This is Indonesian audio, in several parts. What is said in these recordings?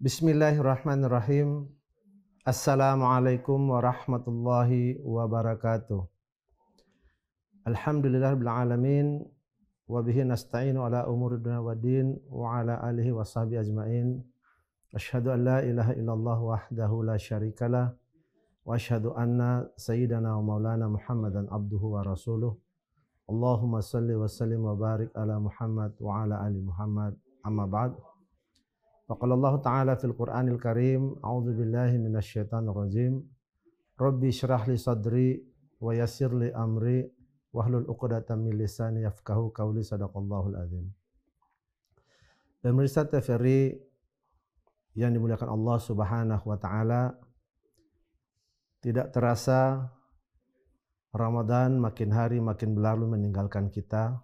Bismillahirrahmanirrahim. Assalamualaikum warahmatullahi wabarakatuh. Alhamdulillahirabbil alamin wa bihi nasta'inu ala umuri dunya waddin wa ala alihi washabihi ajmain. Asyhadu an la ilaha illallah wahdahu la syarikalah wa asyhadu anna sayyidana wa maulana Muhammadan abduhu wa rasuluh. Allahumma salli wa sallim wa barik ala Muhammad wa ala ali Muhammad. Amma ba'd. Faqala Allah Ta'ala fil Qur'anil Karim, a'udzu billahi minasyaitonir rajim. Rabbi syrah li sadri wa yassir li amri wahlul 'uqdatam min lisani yafqahu qawli. Shadaqallahul azim. Pemirsa TVRI yang dimuliakan Allah Subhanahu wa taala, tidak terasa Ramadan makin hari makin berlalu meninggalkan kita.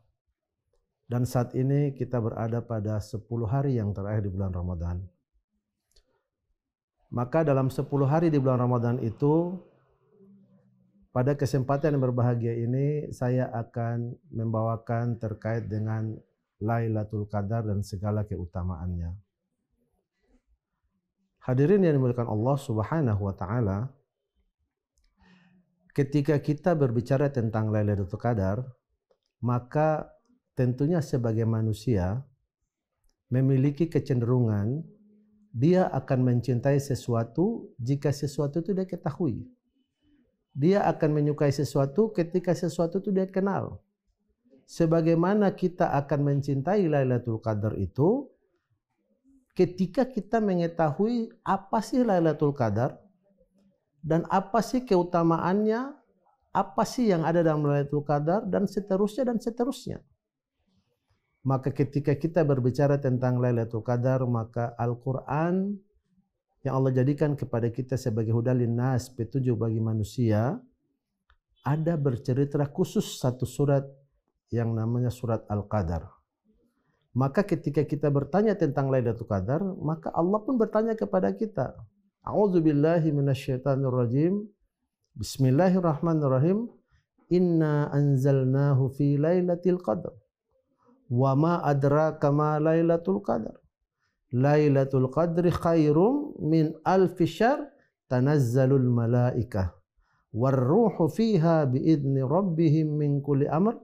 Dan saat ini kita berada pada 10 hari yang terakhir di bulan Ramadan. Maka dalam 10 hari di bulan Ramadan itu, pada kesempatan yang berbahagia ini, saya akan membawakan terkait dengan Lailatul Qadar dan segala keutamaannya. Hadirin yang dimuliakan Allah Subhanahu wa taala, ketika kita berbicara tentang Lailatul Qadar, maka tentunya sebagai manusia memiliki kecenderungan dia akan mencintai sesuatu jika sesuatu itu dia ketahui. Dia akan menyukai sesuatu ketika sesuatu itu dia kenal. Sebagaimana kita akan mencintai Lailatul Qadar itu ketika kita mengetahui apa sih Lailatul Qadar dan apa sih keutamaannya, apa sih yang ada dalam Lailatul Qadar, dan seterusnya dan seterusnya. Maka ketika kita berbicara tentang Lailatul Qadar, maka Al-Quran yang Allah jadikan kepada kita sebagai hudal linnas, petunjuk bagi manusia, ada bercerita khusus satu surat yang namanya surat Al-Qadar. Maka ketika kita bertanya tentang Lailatul Qadar, maka Allah pun bertanya kepada kita. A'udzubillahi minasyaitonirrajim. Bismillahirrahmanirrahim. Inna anzalnahu fi lailatul qadar. Wa ma adraka ma Lailatul Qadar. Lailatul Qadri khairum min alfi syahr tanazzalul malaikah warruhu fiha biidzni rabbihim min kulli amr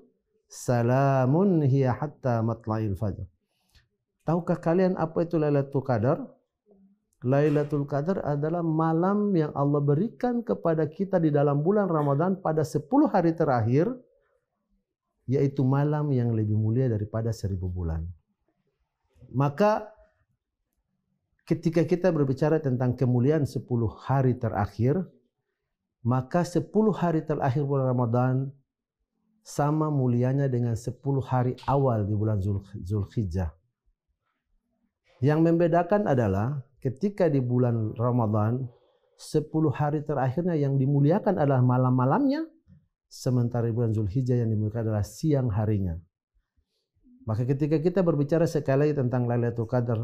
salamun hiya hatta matla'il fajr. Tahukah kalian apa itu Lailatul Qadar? Lailatul Qadar adalah malam yang Allah berikan kepada kita di dalam bulan Ramadan pada 10 hari terakhir, yaitu malam yang lebih mulia daripada 1000 bulan. Maka ketika kita berbicara tentang kemuliaan 10 hari terakhir, maka 10 hari terakhir bulan Ramadan sama mulianya dengan 10 hari awal di bulan Zulhijjah. Yang membedakan adalah ketika di bulan Ramadan 10 hari terakhirnya yang dimuliakan adalah malam-malamnya, sementara bulan Zulhijjah yang dimuliakan adalah siang harinya. Maka ketika kita berbicara sekali lagi tentang Lailatul Qadar,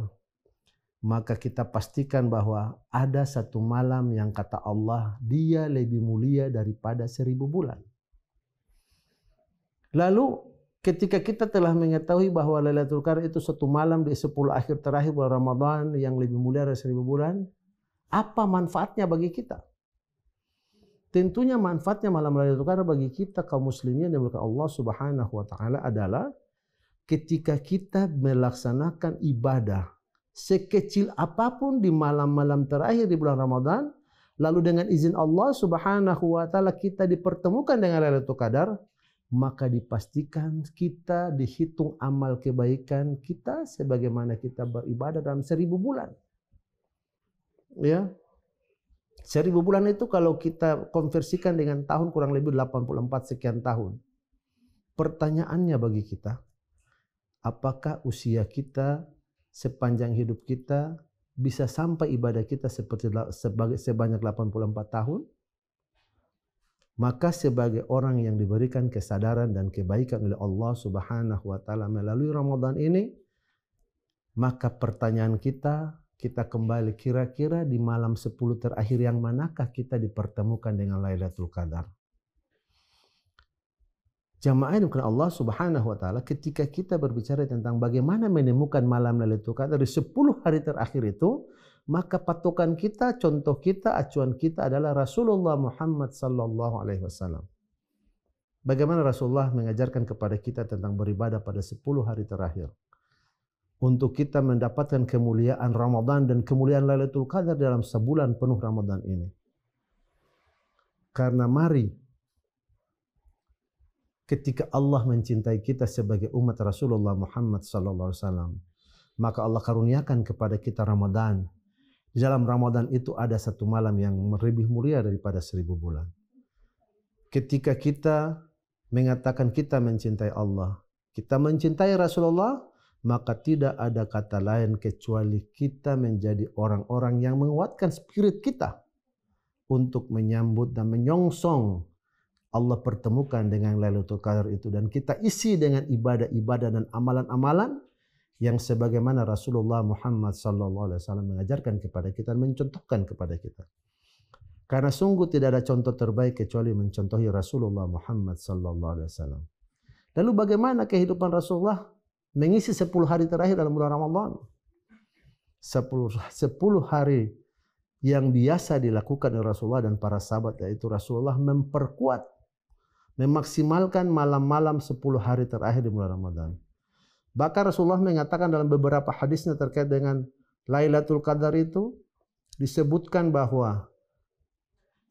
maka kita pastikan bahwa ada satu malam yang kata Allah dia lebih mulia daripada 1000 bulan. Lalu ketika kita telah mengetahui bahwa Lailatul Qadar itu satu malam di 10 akhir terakhir bulan Ramadan yang lebih mulia dari 1000 bulan, apa manfaatnya bagi kita? Tentunya manfaatnya malam Lailatul Qadar bagi kita kaum muslimin yang dimuliakan Allah Subhanahu wa taala adalah ketika kita melaksanakan ibadah sekecil apapun di malam-malam terakhir di bulan Ramadan, lalu dengan izin Allah Subhanahu wa taala kita dipertemukan dengan Lailatul Qadar, maka dipastikan kita dihitung amal kebaikan kita sebagaimana kita beribadah dalam 1000 bulan. Ya. 1000 bulan itu kalau kita konversikan dengan tahun kurang lebih 84 sekian tahun. Pertanyaannya bagi kita, apakah usia kita sepanjang hidup kita bisa sampai ibadah kita sebanyak 84 tahun? Maka sebagai orang yang diberikan kesadaran dan kebaikan oleh Allah Subhanahu wa taala melalui Ramadan ini, maka pertanyaan kita kembali kira-kira di malam 10 terakhir yang manakah kita dipertemukan dengan Lailatul Qadar. Jamaah yang dimuliakan Allah Subhanahu wa taala, ketika kita berbicara tentang bagaimana menemukan malam Lailatul Qadar di 10 hari terakhir itu, maka patokan kita, contoh kita, acuan kita adalah Rasulullah Muhammad sallallahu alaihi wasallam. Bagaimana Rasulullah mengajarkan kepada kita tentang beribadah pada 10 hari terakhir untuk kita mendapatkan kemuliaan Ramadan dan kemuliaan Lailatul Qadar dalam sebulan penuh Ramadan ini. Karena mari ketika Allah mencintai kita sebagai umat Rasulullah Muhammad sallallahu alaihi wasallam, maka Allah karuniakan kepada kita Ramadan. Di dalam Ramadan itu ada satu malam yang lebih mulia daripada 1000 bulan. Ketika kita mengatakan kita mencintai Allah, kita mencintai Rasulullah, maka tidak ada kata lain kecuali kita menjadi orang-orang yang menguatkan spirit kita untuk menyambut dan menyongsong Allah pertemukan dengan Lailatul Qadar itu, dan kita isi dengan ibadah-ibadah dan amalan-amalan yang sebagaimana Rasulullah Muhammad sallallahu alaihi wasallam mengajarkan kepada kita, mencontohkan kepada kita. Karena sungguh tidak ada contoh terbaik kecuali mencontohi Rasulullah Muhammad sallallahu alaihi wasallam. Lalu bagaimana kehidupan Rasulullah mengisi 10 hari terakhir dalam bulan Ramadan? 10 hari yang biasa dilakukan oleh Rasulullah dan para sahabat, yaitu Rasulullah memperkuat, memaksimalkan malam-malam 10 hari terakhir di bulan Ramadan. Bahkan Rasulullah mengatakan dalam beberapa hadisnya terkait dengan Lailatul Qadar itu, disebutkan bahwa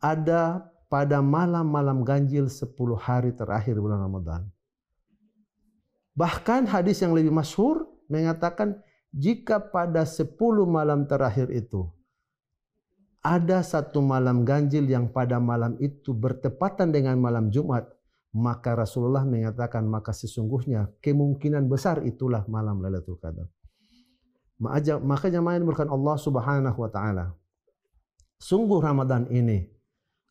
ada pada malam-malam ganjil 10 hari terakhir bulan Ramadan. Bahkan hadis yang lebih masyhur mengatakan jika pada 10 malam terakhir itu ada satu malam ganjil yang pada malam itu bertepatan dengan malam Jumat, maka Rasulullah mengatakan maka sesungguhnya kemungkinan besar itulah malam Lailatul Qadar. Maka jemaah yang dimuliakan Allah Subhanahu wa taala, sungguh Ramadan ini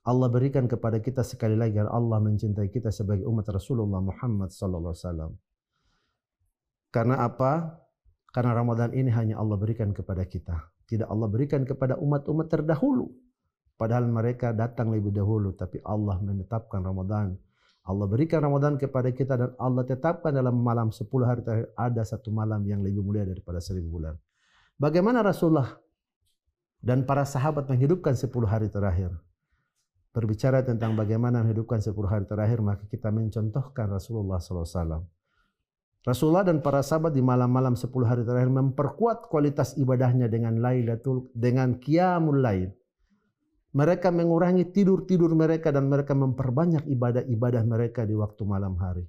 Allah berikan kepada kita sekali lagi agar Allah mencintai kita sebagai umat Rasulullah Muhammad sallallahu alaihi wasallam. Karena apa? Karena Ramadan ini hanya Allah berikan kepada kita. Tidak Allah berikan kepada umat-umat terdahulu. Padahal mereka datang lebih dahulu, tapi Allah menetapkan Ramadan. Allah berikan Ramadan kepada kita dan Allah tetapkan dalam malam 10 hari terakhir ada satu malam yang lebih mulia daripada 1000 bulan. Bagaimana Rasulullah dan para sahabat menghidupkan 10 hari terakhir? Berbicara tentang bagaimana menghidupkan 10 hari terakhir, maka kita mencontohkan Rasulullah SAW. Rasulullah dan para sahabat di malam-malam 10 hari terakhir memperkuat kualitas ibadahnya dengan qiyamul lail. Mereka mengurangi tidur-tidur mereka dan mereka memperbanyak ibadah-ibadah mereka di waktu malam hari.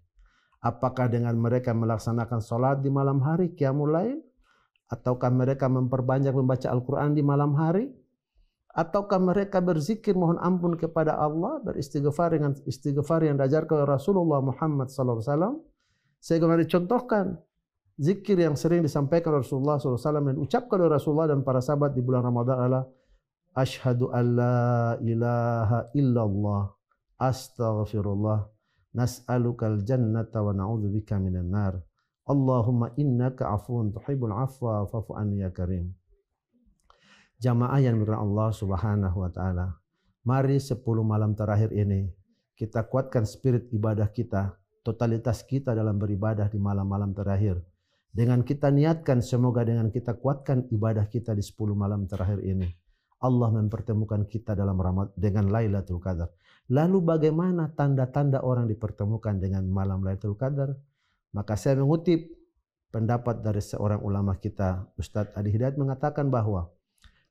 Apakah dengan mereka melaksanakan salat di malam hari, qiyamul lail? Ataukah mereka memperbanyak membaca Al-Quran di malam hari? Ataukah mereka berzikir mohon ampun kepada Allah, beristighfar dengan istighfar yang diajarkan oleh Rasulullah Muhammad SAW? Saya kemarin contohkan zikir yang sering disampaikan Rasulullah SAW dan diucapkan oleh Rasulullah dan para sahabat di bulan Ramadan adalah Ashhadu an la ilaha illallah astaghfirullah nas'alukal jannata wa na'udzubika minan nar Allahumma innaka afuwun tuhibbul afwa fa'fu anni ya karim. Jamaah yang dimuliakan Allah Subhanahu wa taala, mari 10 malam terakhir ini kita kuatkan spirit ibadah kita, totalitas kita dalam beribadah di malam-malam terakhir. Dengan kita niatkan, semoga dengan kita kuatkan ibadah kita di 10 malam terakhir ini, Allah mempertemukan kita dalam Ramadan dengan Lailatul Qadar. Lalu bagaimana tanda-tanda orang dipertemukan dengan malam Lailatul Qadar? Maka saya mengutip pendapat dari seorang ulama kita, Ustadz Adi Hidayat, mengatakan bahwa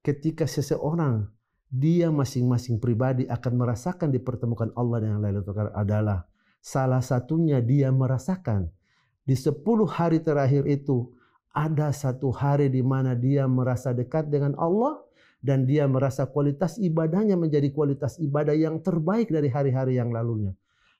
ketika seseorang dia masing-masing pribadi akan merasakan dipertemukan Allah dengan Lailatul Qadar adalah salah satunya dia merasakan di 10 hari terakhir itu ada satu hari di mana dia merasa dekat dengan Allah dan dia merasa kualitas ibadahnya menjadi kualitas ibadah yang terbaik dari hari-hari yang lalunya.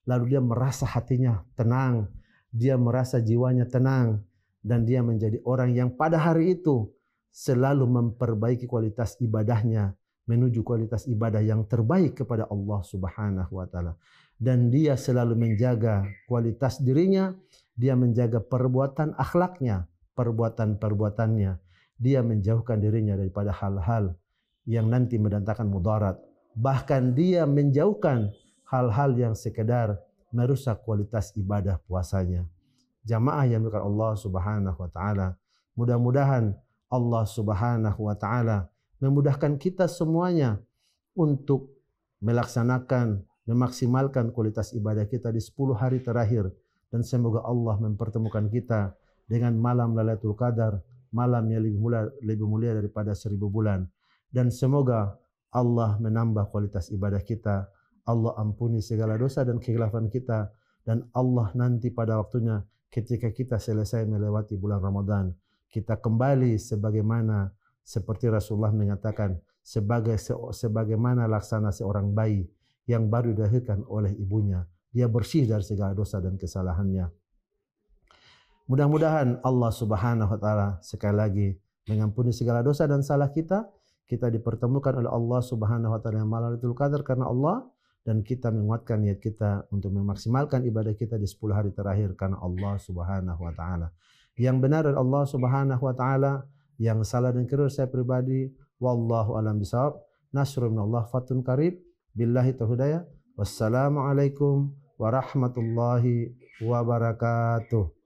Lalu dia merasa hatinya tenang, dia merasa jiwanya tenang, dan dia menjadi orang yang pada hari itu selalu memperbaiki kualitas ibadahnya menuju kualitas ibadah yang terbaik kepada Allah Subhanahu wa taala. Dan dia selalu menjaga kualitas dirinya, dia menjaga perbuatan akhlaknya, perbuatan-perbuatannya. Dia menjauhkan dirinya daripada hal-hal yang nanti mendatangkan mudarat. Bahkan dia menjauhkan hal-hal yang sekedar merusak kualitas ibadah puasanya. Jamaah yang dimuliakan Allah Subhanahu wa taala, mudah-mudahan Allah Subhanahu wa taala memudahkan kita semuanya untuk melaksanakan, memaksimalkan kualitas ibadah kita di 10 hari terakhir. Dan semoga Allah mempertemukan kita dengan malam Lailatul Qadar, malam yang lebih mulia daripada 1000 bulan. Dan semoga Allah menambah kualitas ibadah kita, Allah ampuni segala dosa dan kekhilafan kita, dan Allah nanti pada waktunya ketika kita selesai melewati bulan Ramadan, kita kembali sebagaimana seperti Rasulullah mengatakan, sebagaimana laksana seorang bayi yang baru dilahirkan oleh ibunya, dia bersih dari segala dosa dan kesalahannya. Mudah-mudahan Allah Subhanahu wa taala sekali lagi mengampuni segala dosa dan salah kita. Kita dipertemukan oleh Allah Subhanahu wa taala malam Lailatul Qadar karena Allah, dan kita menguatkan niat kita untuk memaksimalkan ibadah kita di 10 hari terakhir karena Allah Subhanahu wa taala. Yang benar dari Allah Subhanahu wa taala, yang salah dan keliru saya pribadi. Wallahu a'lam bishawab. Nasrun minallah fatun qarib. Billahi tauhid. Wassalamualaikum warahmatullahi wabarakatuh.